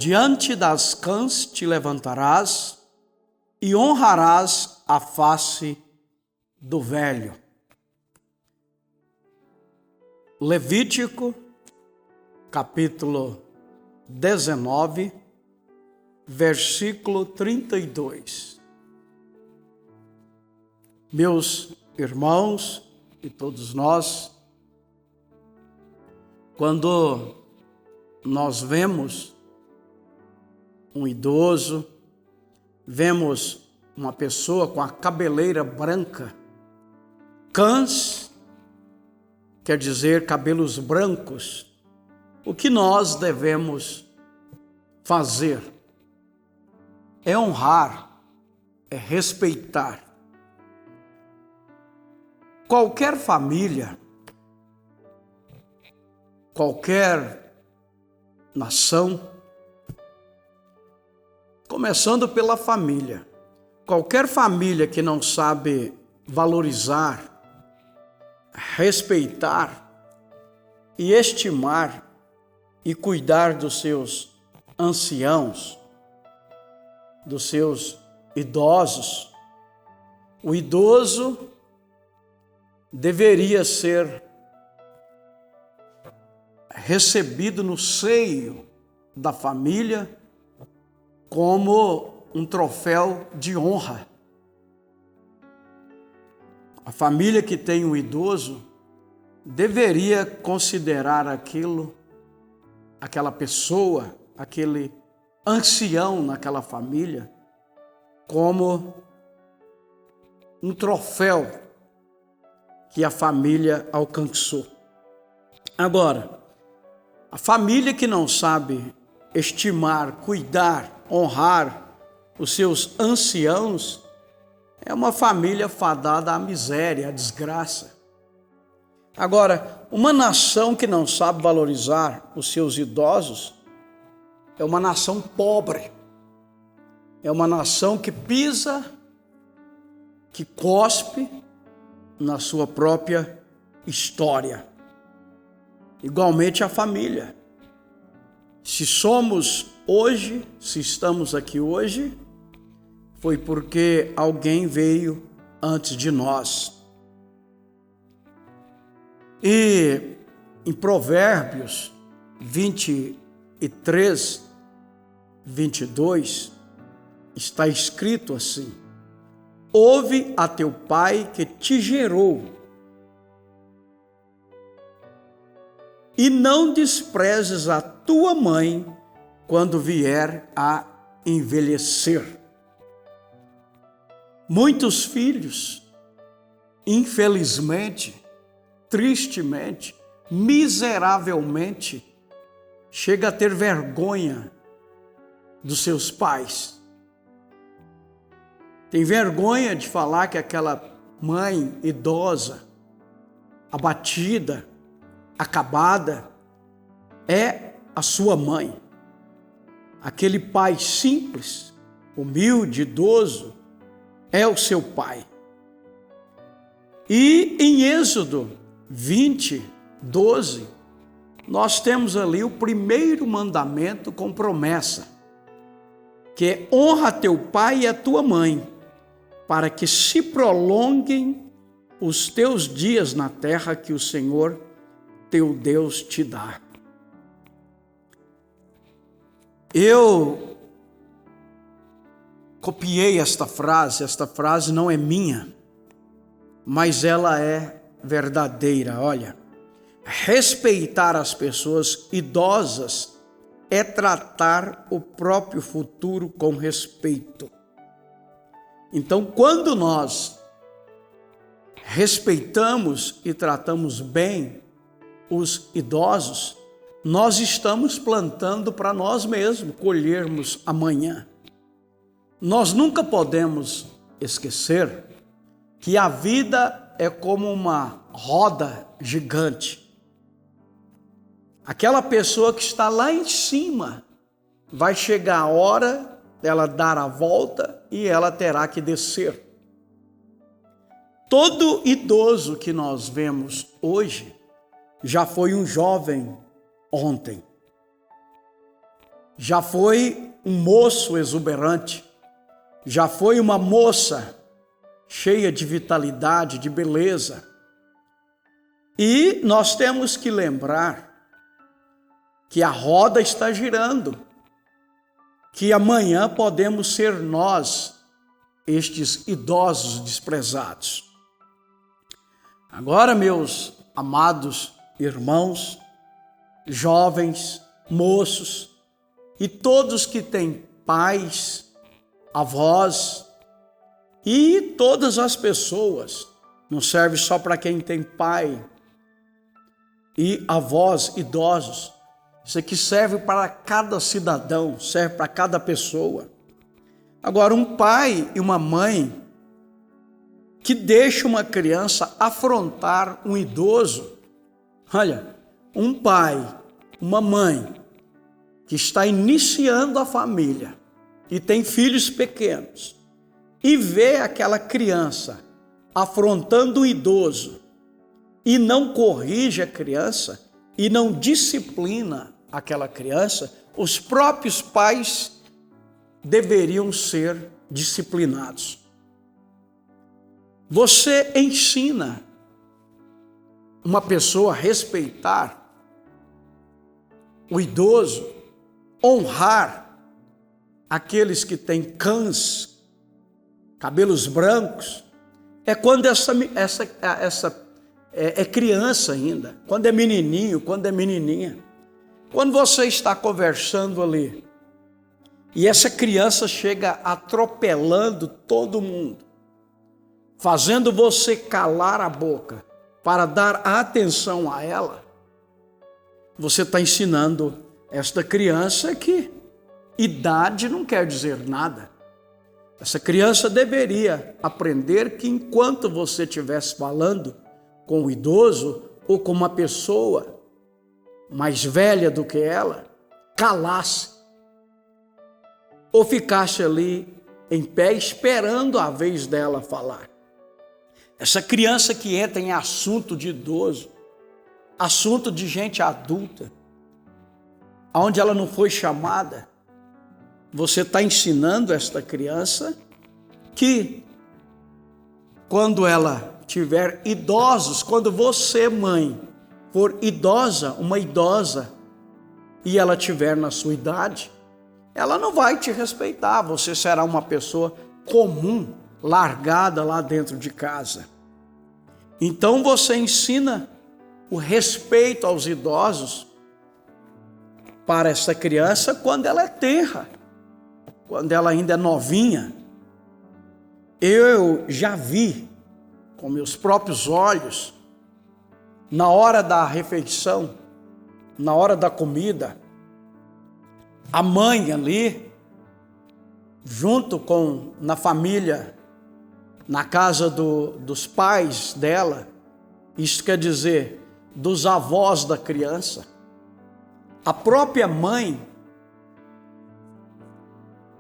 Diante das cãs te levantarás e honrarás a face do velho. Levítico, capítulo 19, versículo 32. Meus irmãos e todos nós, quando nós vemos um idoso, vemos uma pessoa com a cabeleira branca, cãs quer dizer cabelos brancos, o que nós devemos fazer é honrar, é respeitar. Qualquer família, qualquer nação, começando pela família, qualquer família que não sabe valorizar, respeitar e estimar e cuidar dos seus anciãos, dos seus idosos, o idoso deveria ser recebido no seio da família como um troféu de honra. A família que tem um idoso deveria considerar aquela pessoa, aquele ancião naquela família, como um troféu que a família alcançou. Agora, a família que não sabe estimar, cuidar, honrar os seus anciãos, é uma família fadada à miséria, à desgraça. Agora, uma nação que não sabe valorizar os seus idosos é uma nação pobre, é uma nação que pisa, que cospe na sua própria história. Igualmente a família. Se somos hoje, se estamos aqui hoje, foi porque alguém veio antes de nós. E em Provérbios 23, 22, está escrito assim: ouve a teu pai que te gerou, e não desprezes a tua mãe quando vier a envelhecer. Muitos filhos, infelizmente, tristemente, miseravelmente, chegam a ter vergonha dos seus pais. Tem vergonha de falar que aquela mãe idosa, abatida, acabada, é a sua mãe. Aquele pai simples, humilde, idoso, é o seu pai. E em Êxodo 20, 12, nós temos ali o primeiro mandamento com promessa, que é: honra teu pai e a tua mãe, para que se prolonguem os teus dias na terra que o Senhor teu Deus te dá. Eu copiei esta frase não é minha, mas ela é verdadeira. Olha, respeitar as pessoas idosas é tratar o próprio futuro com respeito. Então, quando nós respeitamos e tratamos bem os idosos, nós estamos plantando para nós mesmos colhermos amanhã. Nós nunca podemos esquecer que a vida é como uma roda gigante. Aquela pessoa que está lá em cima, vai chegar a hora dela dar a volta e ela terá que descer. Todo idoso que nós vemos hoje já foi um jovem ontem. já foi um moço exuberante, já foi uma moça cheia de vitalidade, de beleza. E nós temos que lembrar que a roda está girando, que amanhã podemos ser nós, estes idosos desprezados. Agora, meus amados irmãos, jovens, moços e todos que têm pais, avós e todas as pessoas, não serve só para quem tem pai e avós idosos, isso aqui serve para cada cidadão, serve para cada pessoa. Agora, um pai e uma mãe que deixa uma criança afrontar um idoso, olha, um pai, uma mãe que está iniciando a família e tem filhos pequenos e vê aquela criança afrontando o idoso e não corrige a criança e não disciplina aquela criança, os próprios pais deveriam ser disciplinados. Você ensina uma pessoa a respeitar o idoso, honrar aqueles que têm cães, cabelos brancos, é quando essa é criança ainda, quando é menininho, quando é menininha. Quando você está conversando ali e essa criança chega atropelando todo mundo, fazendo você calar a boca para dar atenção a ela, você está ensinando esta criança que idade não quer dizer nada. Essa criança deveria aprender que enquanto você estivesse falando com o idoso ou com uma pessoa mais velha do que ela, calasse ou ficasse ali em pé esperando a vez dela falar. Essa criança que entra em assunto de idoso, assunto de gente adulta, onde ela não foi chamada, você está ensinando esta criança que quando ela tiver idosos, quando você, mãe, for idosa, uma idosa, e ela tiver na sua idade, ela não vai te respeitar, você será uma pessoa comum, largada lá dentro de casa. Então você ensina o respeito aos idosos para essa criança quando ela é tenra, quando ela ainda é novinha. Eu já vi com meus próprios olhos, na hora da refeição, na hora da comida, a mãe ali, junto com, na família, na casa dos pais dela, isso quer dizer, dos avós da criança, a própria mãe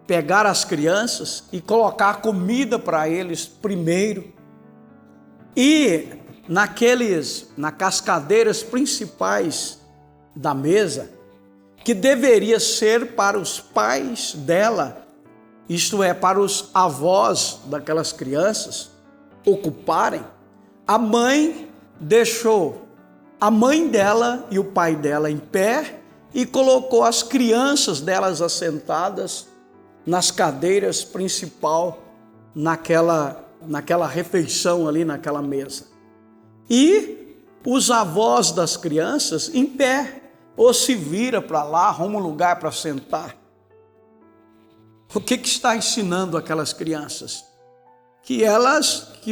pegar as crianças e colocar comida para eles primeiro, e nas cascadeiras principais da mesa, que deveria ser para os pais dela, isto é, para os avós daquelas crianças ocuparem, a mãe deixou a mãe dela e o pai dela em pé e colocou as crianças delas assentadas nas cadeiras principal, naquela refeição ali, naquela mesa. E os avós das crianças em pé, ou se vira para lá, arruma um lugar para sentar. O que está ensinando aquelas crianças? Que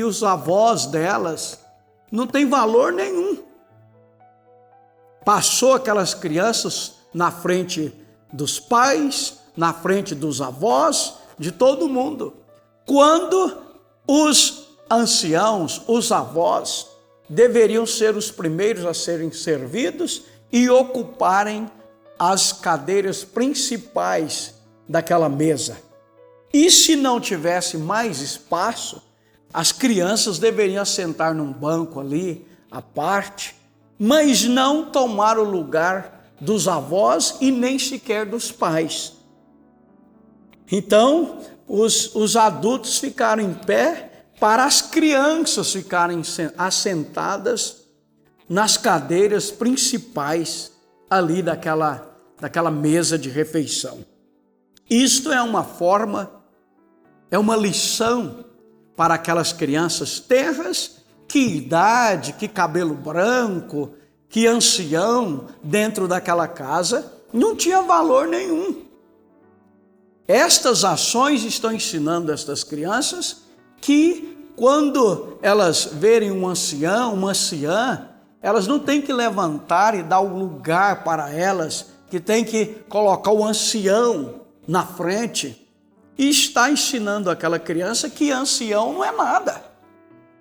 os avós delas não têm valor nenhum. Passou aquelas crianças na frente dos pais, na frente dos avós, de todo mundo. Quando os anciãos, os avós, deveriam ser os primeiros a serem servidos e ocuparem as cadeiras principais daquela mesa. E se não tivesse mais espaço, as crianças deveriam sentar num banco ali, à parte, mas não tomar o lugar dos avós e nem sequer dos pais. Então, os adultos ficaram em pé para as crianças ficarem assentadas nas cadeiras principais ali daquela mesa de refeição. Isto é uma forma, é uma lição para aquelas crianças tenras, que idade, que cabelo branco, que ancião dentro daquela casa, não tinha valor nenhum. Estas ações estão ensinando estas crianças que quando elas verem um ancião, uma anciã, elas não têm que levantar e dar um lugar para elas, que tem que colocar o ancião na frente. E está ensinando aquela criança que ancião não é nada.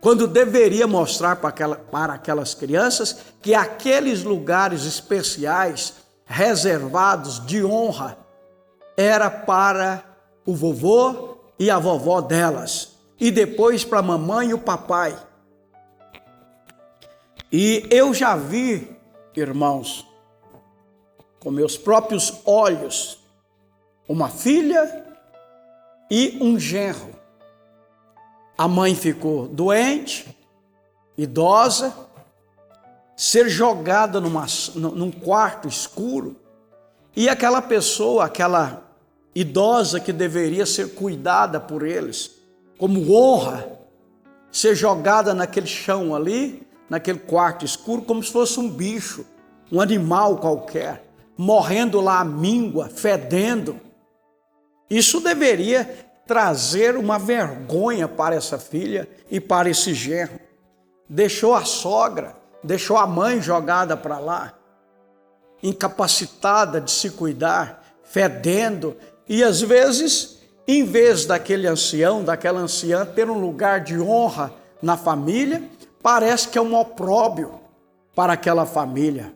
Quando deveria mostrar para aquelas crianças que aqueles lugares especiais, reservados de honra, era para o vovô e a vovó delas, e depois para a mamãe e o papai. E eu já vi, irmãos, com meus próprios olhos, uma filha e um genro. A mãe ficou doente, idosa, ser jogada num quarto escuro, e aquela pessoa, aquela idosa que deveria ser cuidada por eles, como honra, ser jogada naquele chão ali, naquele quarto escuro, como se fosse um bicho, um animal qualquer, morrendo lá à míngua, fedendo. Isso deveria trazer uma vergonha para essa filha e para esse genro. Deixou a sogra, deixou a mãe jogada para lá, incapacitada de se cuidar, fedendo, e às vezes, em vez daquele ancião, daquela anciã ter um lugar de honra na família, parece que é um opróbrio para aquela família,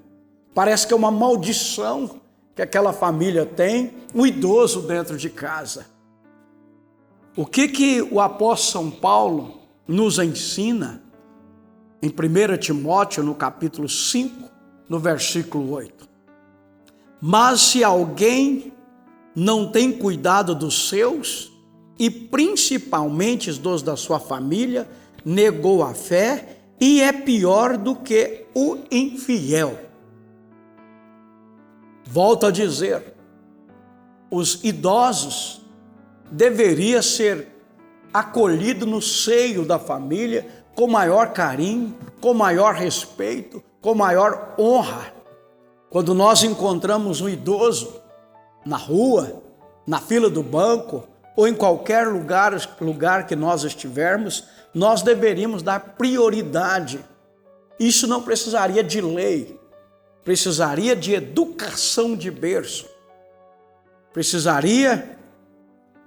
parece que é uma maldição que aquela família tem, um idoso dentro de casa. O que o apóstolo São Paulo nos ensina em 1 Timóteo, no capítulo 5, no versículo 8? Mas se alguém não tem cuidado dos seus, e principalmente dos da sua família, negou a fé e é pior do que o infiel. Volto a dizer, os idosos deveriam ser acolhidos no seio da família com maior carinho, com maior respeito, com maior honra. Quando nós encontramos um idoso na rua, na fila do banco ou em qualquer lugar que nós estivermos, nós deveríamos dar prioridade. Isso não precisaria de lei, precisaria de educação de berço, precisaria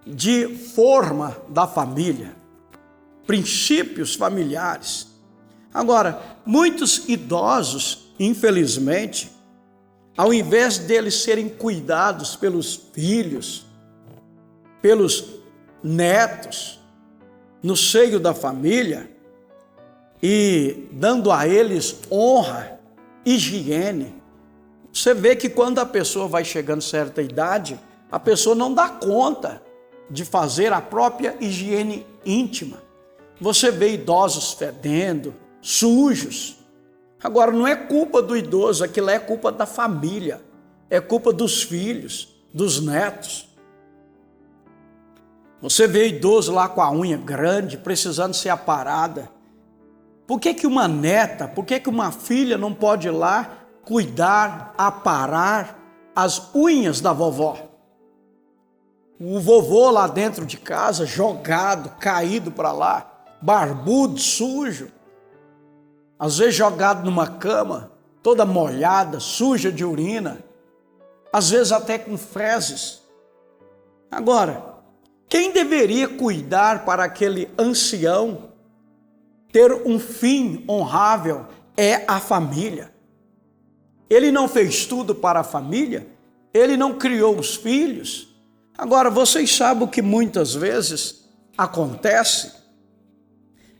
de forma da família, princípios familiares. Agora, muitos idosos, infelizmente, ao invés deles serem cuidados pelos filhos, pelos netos, no seio da família, e dando a eles honra, higiene, você vê que quando a pessoa vai chegando a certa idade, a pessoa não dá conta de fazer a própria higiene íntima. Você vê idosos fedendo, sujos. Agora, não é culpa do idoso, aquilo é culpa da família, é culpa dos filhos, dos netos. Você vê idoso lá com a unha grande, precisando ser aparada. Por que uma neta, por que uma filha não pode ir lá cuidar, aparar as unhas da vovó? O vovô lá dentro de casa, jogado, caído para lá, barbudo, sujo, às vezes jogado numa cama, toda molhada, suja de urina, às vezes até com fezes. Agora, quem deveria cuidar para aquele ancião ter um fim honrável é a família. Ele não fez tudo para a família, ele não criou os filhos. Agora, vocês sabem o que muitas vezes acontece?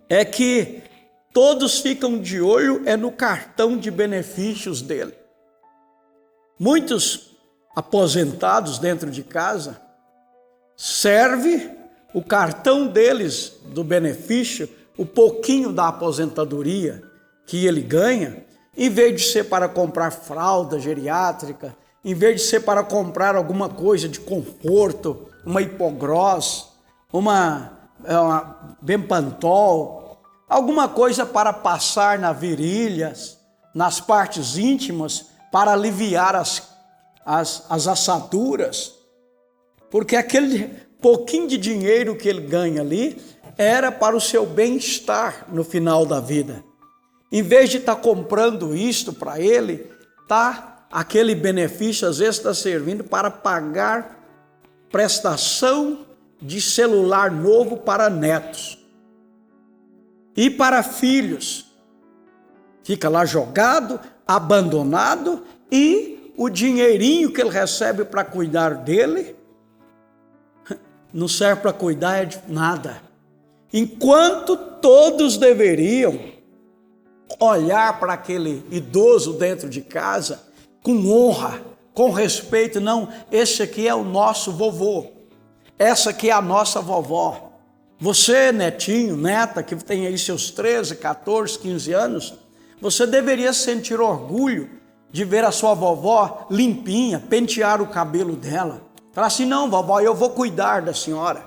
É que todos ficam de olho no cartão de benefícios dele. Muitos aposentados dentro de casa serve o cartão deles do benefício, o pouquinho da aposentadoria que ele ganha, em vez de ser para comprar fralda geriátrica, em vez de ser para comprar alguma coisa de conforto, uma hipogross, uma Bempantol, alguma coisa para passar nas virilhas, nas partes íntimas, para aliviar as assaduras, porque aquele pouquinho de dinheiro que ele ganha ali era para o seu bem-estar no final da vida. Em vez de estar comprando isto para ele, aquele benefício às vezes está servindo para pagar prestação de celular novo para netos e para filhos. Fica lá jogado, abandonado, e o dinheirinho que ele recebe para cuidar dele não serve para cuidar de nada. Enquanto todos deveriam olhar para aquele idoso dentro de casa com honra, com respeito. Não, esse aqui é o nosso vovô, essa aqui é a nossa vovó. Você, netinho, neta, que tem aí seus 13, 14, 15 anos, você deveria sentir orgulho de ver a sua vovó limpinha, pentear o cabelo dela. Falar assim: não, vovó, eu vou cuidar da senhora,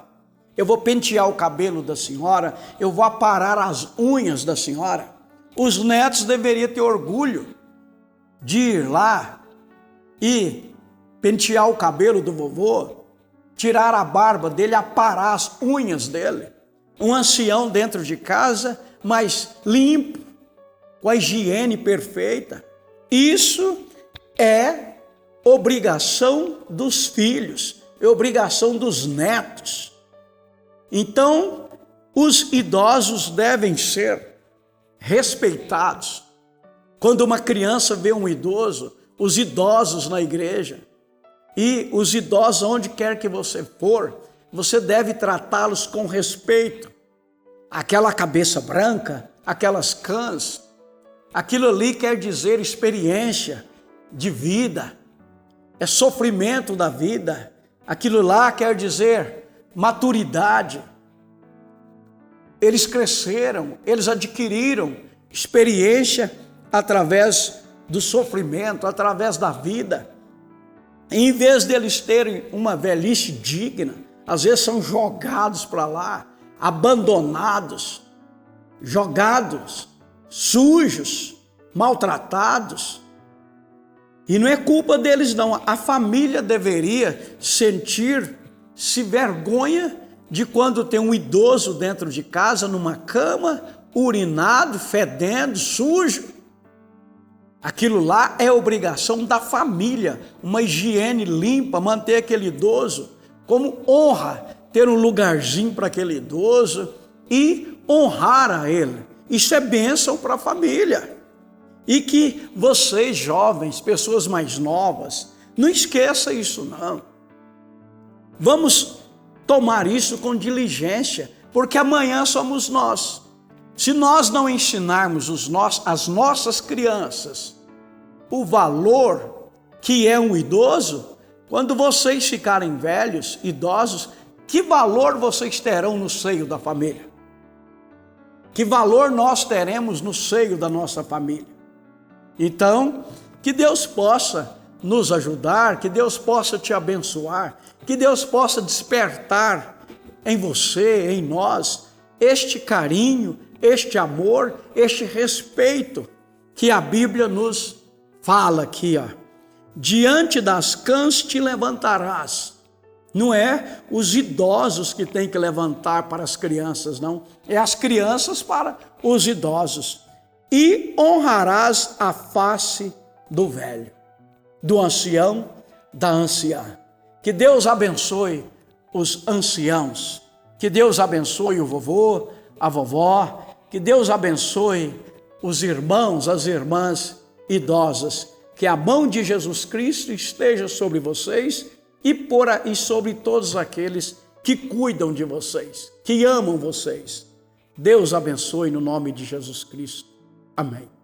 eu vou pentear o cabelo da senhora, eu vou aparar as unhas da senhora. Os netos deveriam ter orgulho de ir lá e pentear o cabelo do vovô, tirar a barba dele, aparar as unhas dele. Um ancião dentro de casa, mas limpo, com a higiene perfeita. Isso é obrigação dos filhos, é obrigação dos netos. Então, os idosos devem ser respeitados. Quando uma criança vê um idoso, os idosos na igreja, e os idosos onde quer que você for, você deve tratá-los com respeito. Aquela cabeça branca, aquelas cãs, aquilo ali quer dizer experiência de vida, é sofrimento da vida. Aquilo lá quer dizer maturidade. Eles cresceram, eles adquiriram experiência através do sofrimento, através da vida. Em vez deles terem uma velhice digna, às vezes são jogados para lá, abandonados, jogados, sujos, maltratados. E não é culpa deles não, a família deveria sentir-se vergonha de quando tem um idoso dentro de casa, numa cama, urinado, fedendo, sujo. Aquilo lá é obrigação da família, uma higiene limpa, manter aquele idoso como honra, ter um lugarzinho para aquele idoso e honrar a ele. Isso é bênção para a família. E que vocês, jovens, pessoas mais novas, não esqueçam isso não. Vamos tomar isso com diligência, porque amanhã somos nós. Se nós não ensinarmos as nossas crianças o valor que é um idoso, quando vocês ficarem velhos, idosos, que valor vocês terão no seio da família? Que valor nós teremos no seio da nossa família? Então, que Deus possa nos ajudar, que Deus possa te abençoar, que Deus possa despertar em você, em nós, este carinho, este amor, este respeito que a Bíblia nos fala aqui, diante das cãs te levantarás. Não é os idosos que têm que levantar para as crianças, não. É as crianças para os idosos. E honrarás a face do velho, do ancião, da anciã. Que Deus abençoe os anciãos. Que Deus abençoe o vovô, a vovó. Que Deus abençoe os irmãos, as irmãs idosas. Que a mão de Jesus Cristo esteja sobre vocês e sobre todos aqueles que cuidam de vocês, que amam vocês. Deus abençoe no nome de Jesus Cristo. Amém.